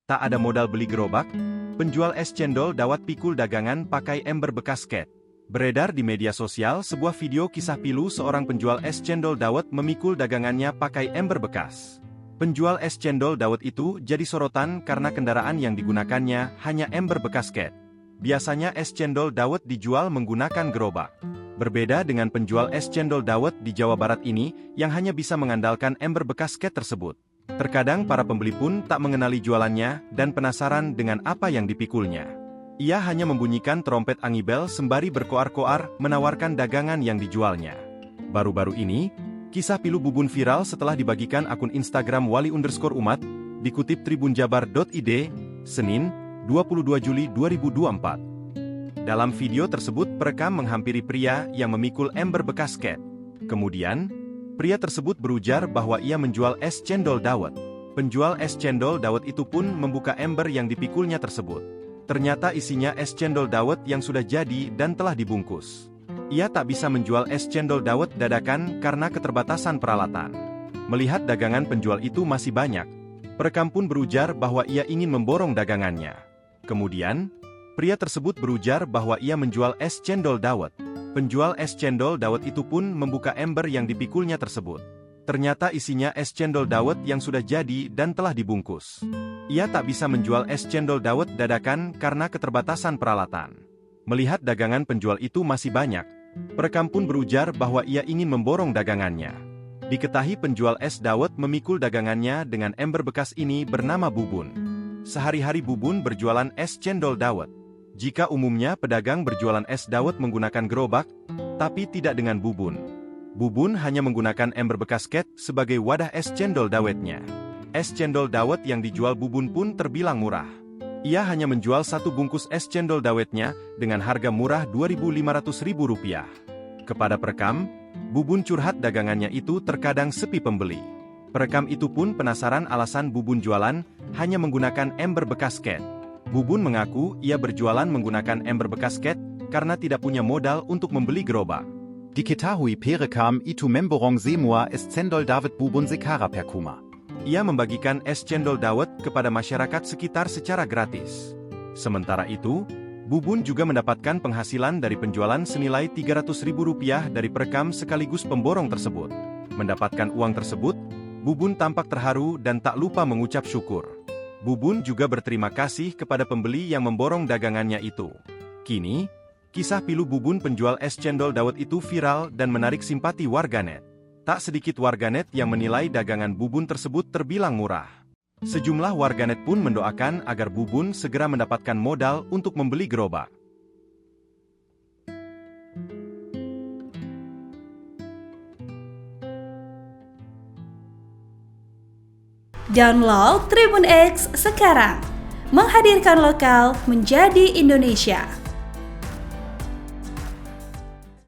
Tak ada modal beli gerobak, penjual es cendol dawet pikul dagangan pakai ember bekas ket. Beredar di media sosial sebuah video kisah pilu seorang penjual es cendol dawet memikul dagangannya pakai ember bekas. Penjual es cendol dawet itu jadi sorotan karena kendaraan yang digunakannya hanya ember bekas ket. Biasanya es cendol dawet dijual menggunakan gerobak. Berbeda dengan penjual es cendol dawet di Jawa Barat ini yang hanya bisa mengandalkan ember bekas ket tersebut. Terkadang para pembeli pun tak mengenali jualannya dan penasaran dengan apa yang dipikulnya. Ia hanya membunyikan trompet angibel sembari berkoar-koar menawarkan dagangan yang dijualnya. Baru-baru ini, kisah pilu Bubun viral setelah dibagikan akun Instagram wali_umat, dikutip tribunjabar.id, Senin, 22 Juli 2024. Dalam video tersebut perekam menghampiri pria yang memikul ember bekas ket. Kemudian, pria tersebut berujar bahwa ia menjual es cendol dawet. Penjual es cendol dawet itu pun membuka ember yang dipikulnya tersebut. Ternyata isinya es cendol dawet yang sudah jadi dan telah dibungkus. Ia tak bisa menjual es cendol dawet dadakan karena keterbatasan peralatan. Melihat dagangan penjual itu masih banyak, perekam pun berujar bahwa ia ingin memborong dagangannya. Kemudian, pria tersebut berujar bahwa ia menjual es cendol dawet. Penjual es cendol dawet itu pun membuka ember yang dipikulnya tersebut. Ternyata isinya es cendol dawet yang sudah jadi dan telah dibungkus. Ia tak bisa menjual es cendol dawet dadakan karena keterbatasan peralatan. Melihat dagangan penjual itu masih banyak, perekam pun berujar bahwa ia ingin memborong dagangannya. Diketahui penjual es dawet memikul dagangannya dengan ember bekas ini bernama Bubun. Sehari-hari Bubun berjualan es cendol dawet. Jika umumnya pedagang berjualan es dawet menggunakan gerobak, tapi tidak dengan Bubun. Bubun hanya menggunakan ember bekas ket sebagai wadah es cendol dawetnya. Es cendol dawet yang dijual Bubun pun terbilang murah. Ia hanya menjual satu bungkus es cendol dawetnya dengan harga murah Rp2.500.000. Kepada perekam, Bubun curhat dagangannya itu terkadang sepi pembeli. Perekam itu pun penasaran alasan Bubun jualan hanya menggunakan ember bekas ket. Bubun mengaku ia berjualan menggunakan ember bekas ket karena tidak punya modal untuk membeli gerobak. Diketahui perekam itu memborong semua es cendol dawet Bubun secara percuma. Ia membagikan es cendol dawet kepada masyarakat sekitar secara gratis. Sementara itu, Bubun juga mendapatkan penghasilan dari penjualan senilai Rp300.000 dari perekam sekaligus pemborong tersebut. Mendapatkan uang tersebut, Bubun tampak terharu dan tak lupa mengucap syukur. Bubun juga berterima kasih kepada pembeli yang memborong dagangannya itu. Kini, kisah pilu Bubun penjual es cendol dawet itu viral dan menarik simpati warganet. Tak sedikit warganet yang menilai dagangan Bubun tersebut terbilang murah. Sejumlah warganet pun mendoakan agar Bubun segera mendapatkan modal untuk membeli gerobak. Download Tribun X sekarang, menghadirkan lokal menjadi Indonesia.